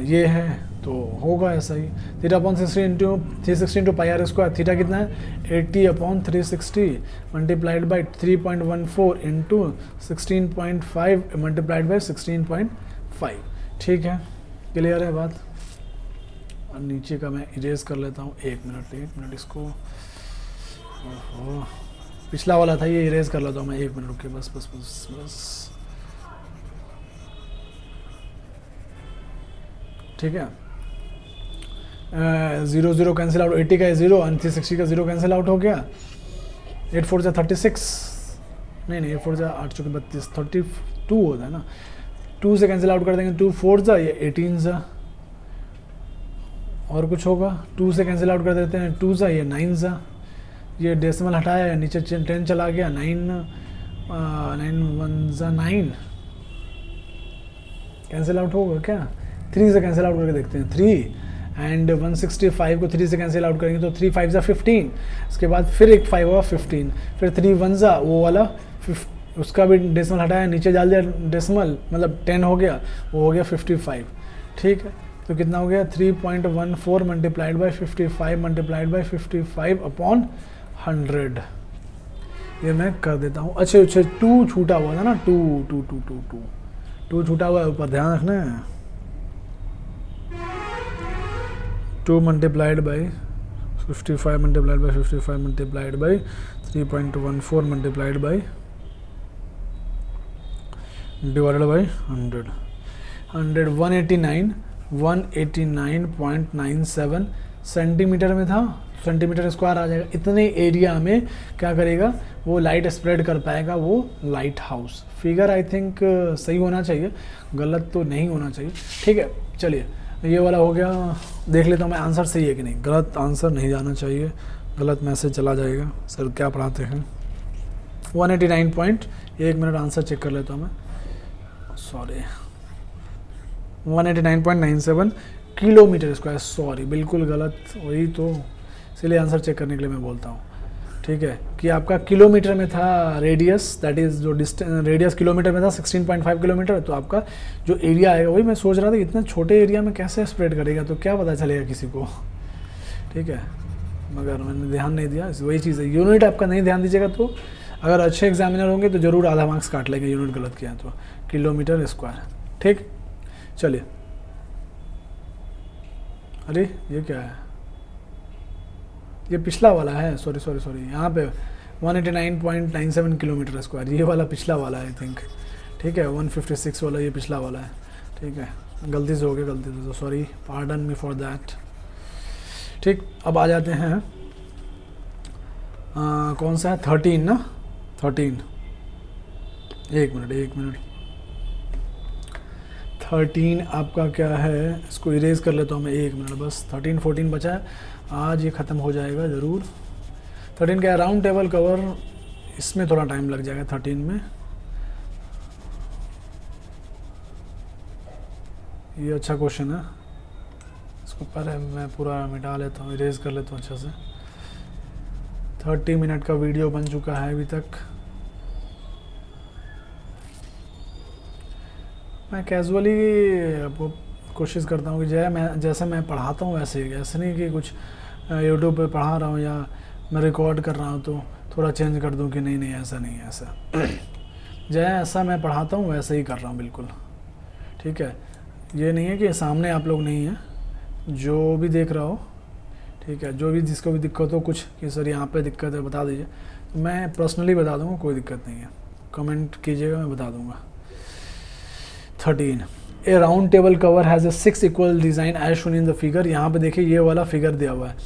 ये है तो होगा ऐसा ही, θ/360 इंटू 360 इंटू πr²। थीटा कितना है, 80/360 multiplied by 3.14 into 16.5 multiplied by 16.5। ठीक है, क्लियर है बात। और नीचे का मैं इरेज कर लेता हूँ। 1 मिनट इसको, ओहो पिछला वाला था, ये इरेज कर लेता हूँ मैं। 1 मिनट रुके, बस। ठीक है, 0 कैंसिल आउट, 80 का 0 और 360 का 0 कैंसिल आउट हो गया। 8 4 जा 36, नहीं 8 4 जा 8 चौके 32, 32 होता है ना। 2 से कैंसिल आउट कर देंगे, 2 4 जा ये 18 जा, और कुछ होगा 2 से कैंसिल आउट कर देते हैं, 2 जा ये 9 जा, ये डेसिमल हटाया नीचे 10 चला गया, 9 1 जा 9 कैंसिल आउट होगा क्या। 3 से कैंसिल आउट करके देखते हैं, 3 एंड 165 को 3 से कैंसिल आउट करेंगे तो 3 5 जा 15। इसके बाद फिर एक 5 होगा 15, फिर 3 1 जा वो वाला, उसका भी डेसिमल हटाया नीचे डाल दिया डेसिमल, मतलब 10 हो गया, वो हो गया 55। ठीक है, तो कितना हो गया 3.14 multiplied by 55 multiplied by 55 upon 100, ये मैं कर देता हूँ। अच्छा अच्छा, 2 छूटा हुआ था ना, 2 छूटा हुआ है ऊपर, ध्यान रखना है। 2 multiplied by 55 multiplied by 55 multiplied by 3.14 multiplied by divided by 100, 189.97 centimetre में था, सेंटीमीटर स्क्वायर आ जाएगा। इतने एरिया में क्या करेगा वो, लाइट स्प्रेड कर पाएगा वो light house. Figure I think सही होना चाहिए, गलत तो नहीं होना चाहिए। ठीक है, चलिए ये वाला हो गया। देख लेता हूँ मैं आंसर सही है कि नहीं। गलत आंसर नहीं जाना चाहिए, गलत मैसेज चला जाएगा, सर क्या पढ़ाते हैं। 189 1 मिनट आंसर चेक कर लेता हूँ मैं, सॉरी 189.97 किलोमीटर स्क्वायर, सॉरी बिल्कुल गलत, वही तो इसलिए आंसर चेक करने के लिए मैं बोलता हूँ। ठीक है, कि आपका किलोमीटर में था रेडियस, दैट इज़ जो रेडियस किलोमीटर में था 16.5 किलोमीटर, तो आपका जो एरिया आएगा, वही मैं सोच रहा था इतना छोटे एरिया में कैसे स्प्रेड करेगा, तो क्या पता चलेगा किसी को। ठीक है, मगर मैंने ध्यान नहीं दिया, वही चीज़ है। यूनिट आपका नहीं ध्यान दीजिएगा तो अगर अच्छे एग्जामिनर होंगे तो ज़रूर आधा मार्क्स काट लेंगे, यूनिट गलत किया तो। किलोमीटर स्क्वायर, ठीक। चलिए, अरे ये क्या है, ये पिछला वाला है, सॉरी सॉरी सॉरी, यहाँ पे 189.97 किलोमीटर स्क्वायर, ये वाला पिछला वाला है आई थिंक। ठीक है, 156 वाला ये पिछला वाला है। ठीक है, गलती से हो गया, गलती से, तो sorry, pardon me for that. ठीक, अब आ जाते हैं कौन सा है, 13 ना, 13, एक मिनट 13 आपका क्या है, इसको इरेज कर लेता हूँ मैं, 1 मिनट बस। 13 14 बचा है, आज ये ख़त्म हो जाएगा ज़रूर। 13 का राउंड टेबल कवर, इसमें थोड़ा टाइम लग जाएगा 13 में। ये अच्छा क्वेश्चन है, इसको पहले मैं पूरा मिटा लेता हूँ, इरेज कर लेता हूँ अच्छे से। 30 मिनट का वीडियो बन चुका है अभी तक। मैं कैजुअली कोशिश करता हूँ कि जैसे मैं पढ़ाता हूँ वैसे ही, ऐसे नहीं कि कुछ यूट्यूब पे पढ़ा रहा हूँ या मैं रिकॉर्ड कर रहा हूँ तो थोड़ा चेंज कर दूँ कि नहीं ऐसा नहीं है, ऐसा जैसा मैं पढ़ाता हूँ वैसे ही कर रहा हूँ बिल्कुल। ठीक है, ये नहीं है कि सामने आप लोग नहीं हैं, जो भी देख रहा हो, ठीक है, जो भी जिसको भी दिक्कत हो कुछ कि सर यहाँ पे दिक्कत है बता दीजिए, तो मैं पर्सनली बता दूँगा, कोई दिक्कत नहीं है, कमेंट कीजिएगा मैं बता दूँगा। 13, a round table cover has a 6 equal design as shown in the figure. यहाँ पे देखिए ये वाला फिगर दिया हुआ है।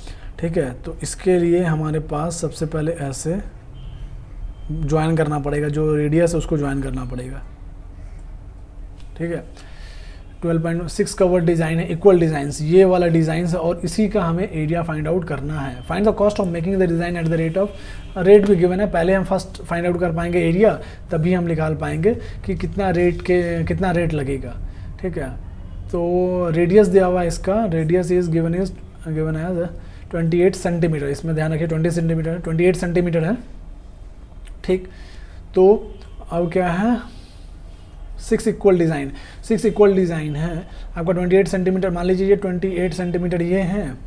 ठीक है, तो इसके लिए हमारे पास सबसे पहले ऐसे ज्वाइन करना पड़ेगा, जो रेडियस है उसको ज्वाइन करना पड़ेगा। ठीक है, 12.6 कवर डिज़ाइन है, इक्वल डिज़ाइंस, ये वाला डिज़ाइन है और इसी का हमें एरिया फाइंड आउट करना है। Find the cost of making the design at the rate of, rate भी गिवन है, पहले हम फर्स्ट फाइंड आउट कर पाएंगे एरिया, तभी हम निकाल पाएंगे कि कितना रेट लगेगा। ठीक है, तो रेडियस दिया हुआ है इसका, radius is given as 28 centimetre, इसमें ध्यान रखिए 20 सेंटीमीटर 28 सेंटीमीटर है। ठीक, तो अब क्या है, 6 इक्वल डिज़ाइन है आपका 28 सेंटीमीटर, मान लीजिए ये 28 सेंटीमीटर ये हैं,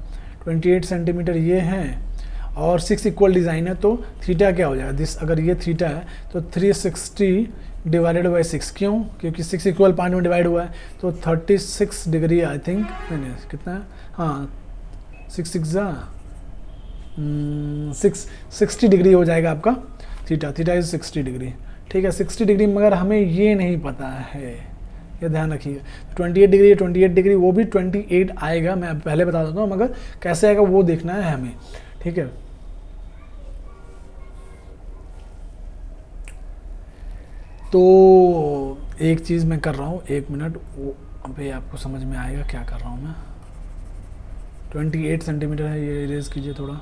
28 सेंटीमीटर ये हैं और 6 इक्वल डिज़ाइन है, तो थीटा क्या हो जाएगा, दिस अगर ये थीटा है तो 360 डिवाइडेड बाई 6, क्यों, क्योंकि 6 इक्वल पार्ट में डिवाइड हुआ है, तो 36 डिग्री आई थिंक, नहीं कितना है, हाँ 60 डिग्री हो जाएगा आपका थीटा इज 60 डिग्री। ठीक है, 60 डिग्री, मगर हमें ये नहीं पता है, ये ध्यान रखिए। 28 डिग्री वो भी 28 आएगा, मैं पहले बता देता हूँ, मगर कैसे आएगा वो देखना है हमें। ठीक है, तो एक चीज़ मैं कर रहा हूँ, 1 मिनट, वो अभी आपको समझ में आएगा क्या कर रहा हूँ मैं। 28 सेंटीमीटर है, ये इरेज कीजिए थोड़ा।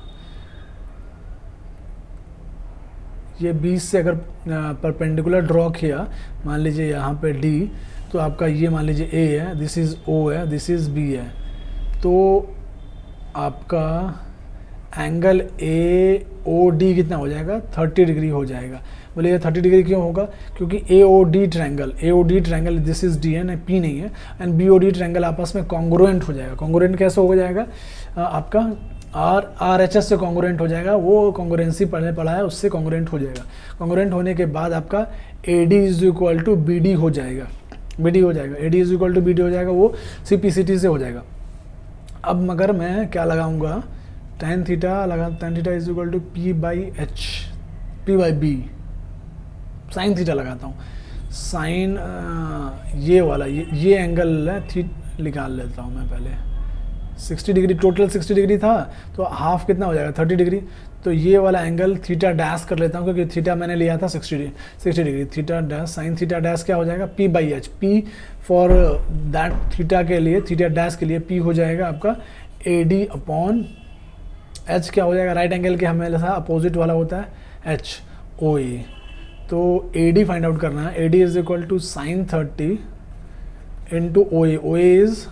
ये 20 से अगर परपेंडिकुलर ड्रॉ किया, मान लीजिए यहाँ पे D, तो आपका ये मान लीजिए A है, दिस इज़ O है, दिस इज़ B है, तो आपका एंगल AOD कितना हो जाएगा, 30 डिग्री हो जाएगा। बोले ये 30 डिग्री क्यों होगा, क्योंकि AOD triangle this is D है, P नहीं है, एंड BOD ट्रायंगल आपस में कॉन्ग्रुएंट हो जाएगा। कॉन्ग्रुएंट कैसे हो जाएगा, आपका और आर एच एस से कॉन्ग्रुएंट हो जाएगा, वो कॉन्ग्रुएंसी पढ़ा है उससे कॉन्ग्रुएंट हो जाएगा। कॉन्ग्रुएंट होने के बाद आपका A D is equal to B D हो जाएगा, बी डी हो जाएगा, A D is equal to B D हो जाएगा, वो सी पी सी टी से हो जाएगा। अब मगर मैं क्या लगाऊंगा, tan थीटा लगा, tan theta is equal to P by H, P by B, sine theta लगाता हूँ। साइन ये वाला ये एंगल है, निकाल लेता हूँ मैं पहले। 60 डिग्री, टोटल 60 डिग्री था, तो हाफ कितना हो जाएगा 30 डिग्री। तो ये वाला एंगल थीटा डैश कर लेता हूँ, क्योंकि थीटा मैंने लिया था 60 degree. Theta dash, sine theta dash क्या हो जाएगा, P by H, P for that theta के लिए, थीटा डैश के लिए पी हो जाएगा आपका ए डी अपॉन एच, क्या हो जाएगा, राइट एंगल के हमेशा अपोजिट वाला होता है एच, ओ ए। तो ए डी फाइंड आउट करना है, A D is equal to sine 30 into O A is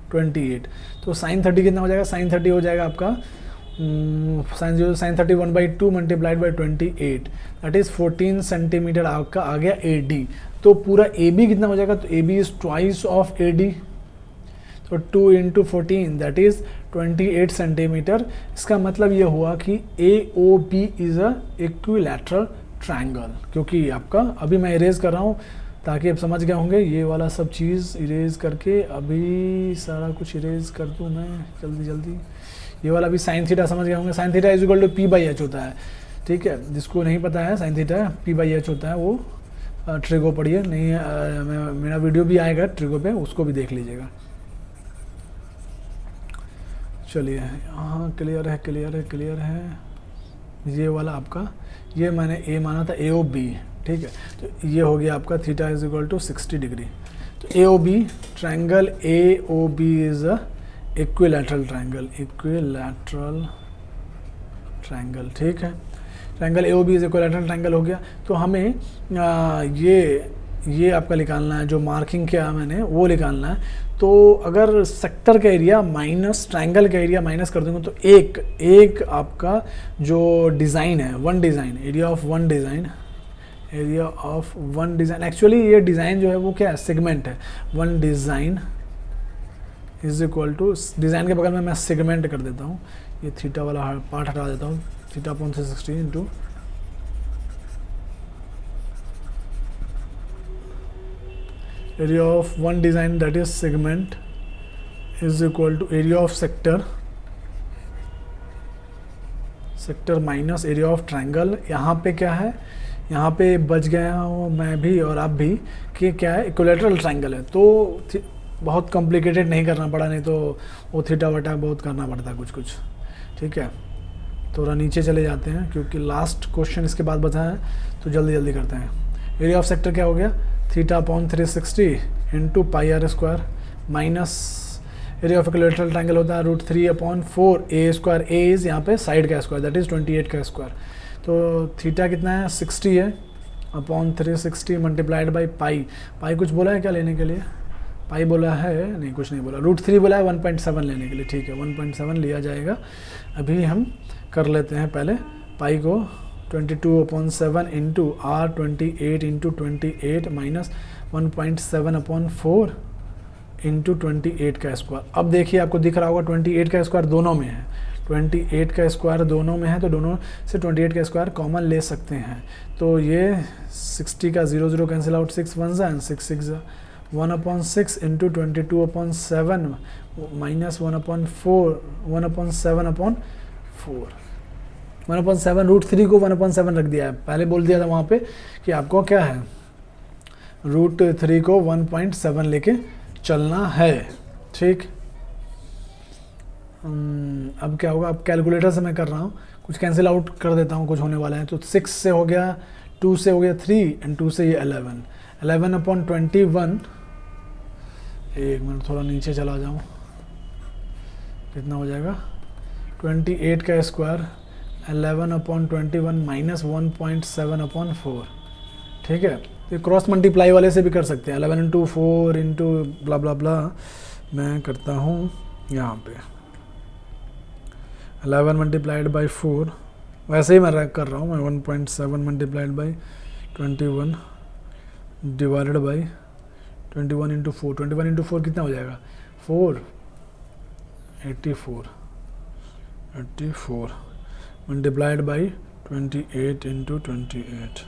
28। तो साइन 30 कितना हो जाएगा, साइन 30 हो जाएगा आपका sine 30 1/2 multiplied by 28, that is 14 centimetre आपका आ गया ए डी। तो पूरा ए बी कितना हो जाएगा, तो A B is twice of A D, तो 2 इंटू 14 दैट इज़ 28 सेंटीमीटर। इसका मतलब ये हुआ कि A O B is a equilateral triangle. क्योंकि आपका अभी मैं इरेज कर रहा हूँ ताकि आप समझ गए होंगे, ये वाला सब चीज़ इरेज करके अभी सारा कुछ इरेज कर दूँ मैं जल्दी जल्दी। ये वाला भी साइन थीटा समझ गए होंगे, sine theta is equal to P by H होता है, ठीक है। जिसको नहीं पता है sine theta P by H होता है, वो ट्रिगो पढ़िए, नहीं मेरा वीडियो भी आएगा ट्रिगो पे, उसको भी देख लीजिएगा। चलिए हाँ, क्लियर है क्लियर है क्लियर है। ये वाला आपका, ये मैंने ए माना था, ए ओ बी, ठीक है। तो ये हो गया आपका theta is equal to 60 degree. तो A O B triangle A O B is a equilateral triangle, equilateral triangle, ठीक है। Triangle A O B is equilateral triangle हो गया। तो हमें ये आपका निकालना है, जो मार्किंग किया मैंने वो निकालना है। तो अगर सेक्टर का एरिया माइनस ट्रायंगल का एरिया माइनस कर दूंगा, तो एक आपका जो डिज़ाइन है, one design, area of one design, area of one design, actually ये डिज़ाइन जो है वो क्या है, सेगमेंट है। One design is equal to, design के बगल में मैं सेगमेंट कर देता हूँ, ये थीटा वाला पार्ट हटा देता हूँ, theta upon 360 into area of one design, that is segment, is equal to area of sector minus area of triangle. यहाँ पे क्या है, यहाँ पे बच गया हूँ मैं भी और आप भी कि क्या है, इक्विलैटरल ट्रायंगल है। तो बहुत कॉम्प्लिकेटेड नहीं करना पड़ा, नहीं तो वो थीटा वटा बहुत करना पड़ता है कुछ, ठीक है। थोड़ा नीचे चले जाते हैं क्योंकि लास्ट क्वेश्चन इसके बाद बचा है, तो जल्दी करते हैं। एरिया ऑफ सेक्टर क्या हो गया, theta upon 360 into pi r square minus area of equilateral triangle होता है √3/4 ए स्क्वायर, ए इज़ यहाँ पे साइड का स्क्वायर, दैट इज़ 28 का स्क्वायर। तो थीटा कितना है 60 है, अपॉन 360 मल्टीप्लाइड बाई पाई कुछ बोला है क्या लेने के लिए, पाई बोला है, नहीं कुछ नहीं बोला, √3 बोला है 1.7 लेने के लिए, ठीक है 1.7 लिया जाएगा। अभी हम कर लेते हैं पहले पाई को, 22/7 into r 28 into 28 minus 1.7/4 into 28 का स्क्वायर। अब देखिए आपको दिख रहा होगा 28 का स्क्वायर दोनों में है, 28 का स्क्वायर दोनों में है, तो दोनों से 28 का स्क्वायर कॉमन ले सकते हैं। तो ये 60 का 0 cancel out, 6 1 and 6 6 1/6 into 22/7 minus 1/4 1/7/4 1/7 √3 को 1/7 रख दिया है। पहले बोल दिया था वहाँ पे कि आपको क्या है, √3 को 1.7 लेके चलना है, ठीक। अब क्या होगा, अब कैलकुलेटर से मैं कर रहा हूँ, कुछ कैंसिल आउट कर देता हूँ, कुछ होने वाला है। तो 6 से हो गया, 2 से हो गया 3 एंड 2 से ये 11/21। एक मिनट थोड़ा नीचे चला जाऊँ, कितना हो जाएगा, 28 का स्क्वायर 11/21 माइनस 1.7/4, ठीक है। तो क्रॉस मल्टीप्लाई वाले से भी कर सकते हैं, 11 इंटू 4 इंटू ब्ला ब्ला ब्ला। मैं करता हूँ यहाँ पे 11 मल्टीप्लाइड बाई 4, वैसे ही मैं कर रहा हूँ मैं, 1.7 multiplied by 21 divided by 21 into 4, 21 into 4 कितना हो जाएगा, 484 34 मल्टीप्लाइड बाई 28 इंटू 28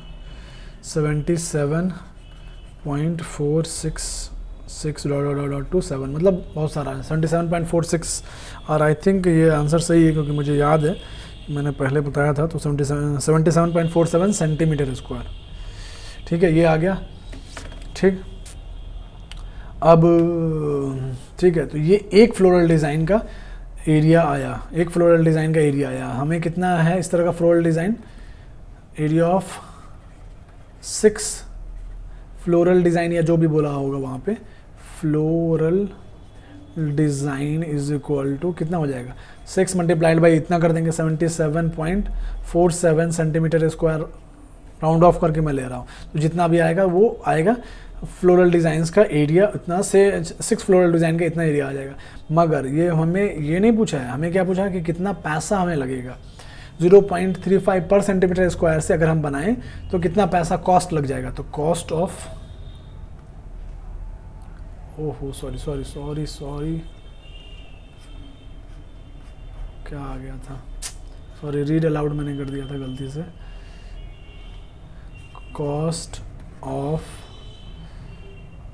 77.466.27 मतलब बहुत सारा है 77.46 और आई थिंक ये आंसर सही है क्योंकि मुझे याद है मैंने पहले बताया था तो 77.47 सेंटीमीटर स्क्वायर। ठीक है, ये आ गया। ठीक, अब ठीक है, तो ये एक फ्लोरल डिज़ाइन का एरिया आया, एक फ्लोरल डिज़ाइन का एरिया आया। हमें कितना है इस तरह का floral design? Area of 6 floral design या जो भी बोला होगा वहाँ पे, floral design is equal to कितना हो जाएगा? 6 मल्टीप्लाइड बाई इतना कर देंगे 77.47 सेंटीमीटर स्क्वायर, राउंड ऑफ करके मैं ले रहा हूँ। तो जितना भी आएगा वो आएगा फ्लोरल डिज़ाइंस का एरिया, इतना से 6 फ्लोरल डिज़ाइन का इतना एरिया आ जाएगा। मगर ये हमें ये नहीं पूछा है, हमें क्या पूछा है कि कितना पैसा हमें लगेगा। 0.35 पर सेंटीमीटर स्क्वायर से अगर हम बनाएं तो कितना पैसा कॉस्ट लग जाएगा। तो कॉस्ट ऑफ, ओहो सॉरी क्या आ गया था, सॉरी रीड अलाउड मैंने कर दिया था गलती से। Cost of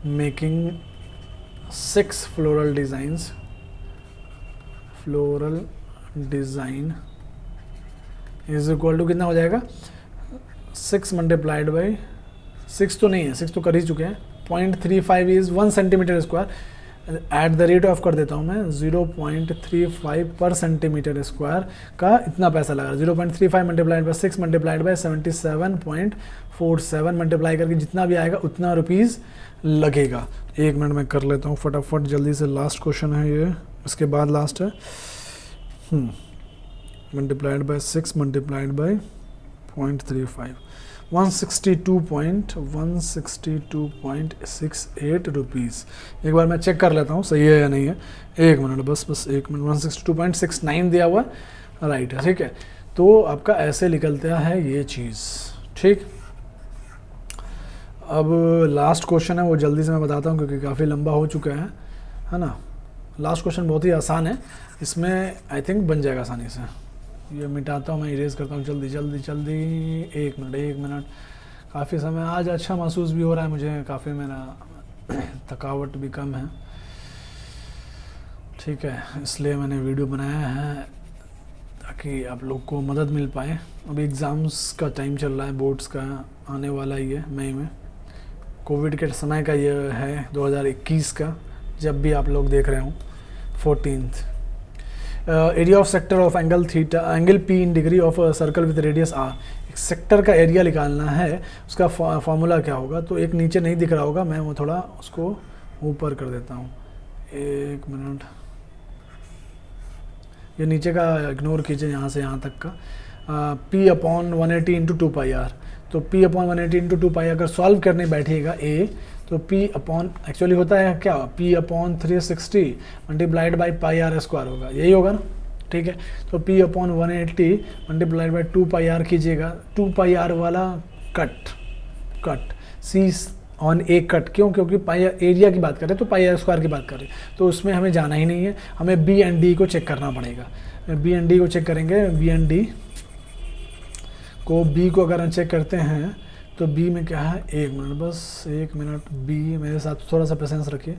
making 6 floral design is equal to कितना हो जाएगा? 6 मल्टीप्लाइड बाई 6 तो नहीं है, 6 तो कर ही चुके हैं। 0.35 is 1 centimetre square, at the rate of कर देता हूँ मैं 0.35 पर सेंटीमीटर स्क्वायर का इतना पैसा लगा। 0.35 multiplied by 6 multiplied by 77.47 multiply करके जितना भी आएगा उतना रुपीज़ लगेगा। 1 मिनट में कर लेता हूँ फटाफट जल्दी से, लास्ट क्वेश्चन है ये, इसके बाद लास्ट है। Multiplied by 6 multiplied by 0.35 162.68 rupees. एक बार मैं चेक कर लेता हूँ सही है या नहीं है, 1 मिनट बस 1 मिनट। 162.69 दिया हुआ राइट है। ठीक है, तो आपका ऐसे निकलता है ये चीज़। ठीक, अब लास्ट क्वेश्चन है वो जल्दी से मैं बताता हूँ क्योंकि काफ़ी लंबा हो चुका है ना। लास्ट क्वेश्चन बहुत ही आसान है, इसमें आई थिंक बन जाएगा आसानी से। ये मिटाता हूँ मैं, इरेज करता हूँ जल्दी 1 मिनट। काफ़ी समय आज अच्छा महसूस भी हो रहा है मुझे, काफ़ी मेरा थकावट भी कम है। ठीक है, इसलिए मैंने वीडियो बनाया है ताकि आप लोग को मदद मिल पाए। अभी एग्ज़ाम्स का टाइम चल रहा है, बोर्ड्स का आने वाला ही है मई में। कोविड के समय का ये है 2021 का, जब भी आप लोग देख रहे हो 14th। Area of sector of angle theta, angle P in degree of circle with radius r. एक सेक्टर का एरिया निकालना है, उसका फॉर्मूला क्या होगा? तो एक नीचे नहीं दिख रहा होगा, मैं वो थोड़ा उसको ऊपर कर देता हूँ। 1 मिनट, ये नीचे का इग्नोर कीजिए, यहाँ से यहाँ तक का। P upon 180 into 2πr। तो P अपॉन 180 इंटू 2π अगर सॉल्व करने बैठिएगा A, तो P अपॉन एक्चुअली होता है क्या, P upon 360 multiplied by πr square होगा, यही होगा ना। ठीक है, तो P upon 180 multiplied by 2πr कीजिएगा। 2πr वाला cut C on A cut, क्यों? क्योंकि पाई एरिया की बात करें तो πr स्क्वायर की बात करें, तो उसमें हमें जाना ही नहीं है, हमें B एंड D को चेक करना पड़ेगा। B एंड D को चेक करेंगे, B एंड D को, B को अगर हम चेक करते हैं तो B में क्या है, 1 मिनट बस 1 मिनट। B मेरे साथ थोड़ा सा पेशेंस रखिए,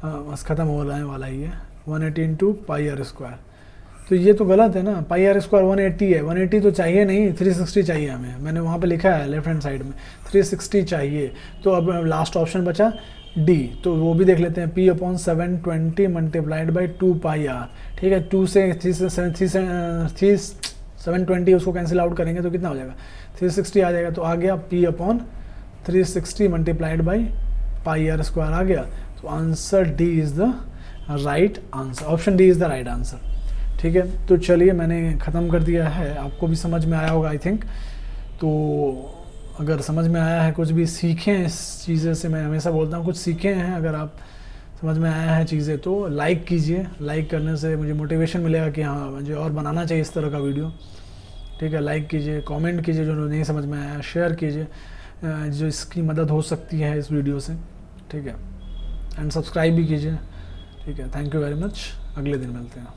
बस ख़त्म हो रहा है वाला ही है। 180 इंटू πr स्क्वायर, तो ये तो गलत है ना, πr स्क्वायर 180 है, 180 तो चाहिए नहीं, 360 चाहिए हमें। मैंने वहाँ पे लिखा है लेफ्ट हैंड साइड में 360 चाहिए। तो अब लास्ट ऑप्शन बचा D, तो वो भी देख लेते हैं। P upon 720 multiplied by 2πr। ठीक है, 2 से 720 उसको कैंसिल आउट करेंगे तो कितना हो जाएगा, 360 आ जाएगा। तो आ गया P upon 360 multiplied by πr square आ गया। तो answer D is the right answer, option D is the right answer. ठीक है, तो चलिए मैंने ख़त्म कर दिया है, आपको भी समझ में आया होगा आई थिंक। तो अगर समझ में आया है, कुछ भी सीखें इस चीज़ें से, मैं हमेशा बोलता हूँ कुछ सीखे हैं, अगर आप समझ में आया है चीज़ें तो लाइक कीजिए। लाइक करने से मुझे मोटिवेशन मिलेगा कि हाँ मुझे और बनाना चाहिए इस तरह का वीडियो। ठीक है, लाइक कीजिए, कमेंट कीजिए जो नहीं समझ में आया, शेयर कीजिए जो इसकी मदद हो सकती है इस वीडियो से। ठीक है, एंड सब्सक्राइब भी कीजिए। ठीक है, थैंक यू वेरी मच, अगले दिन मिलते हैं।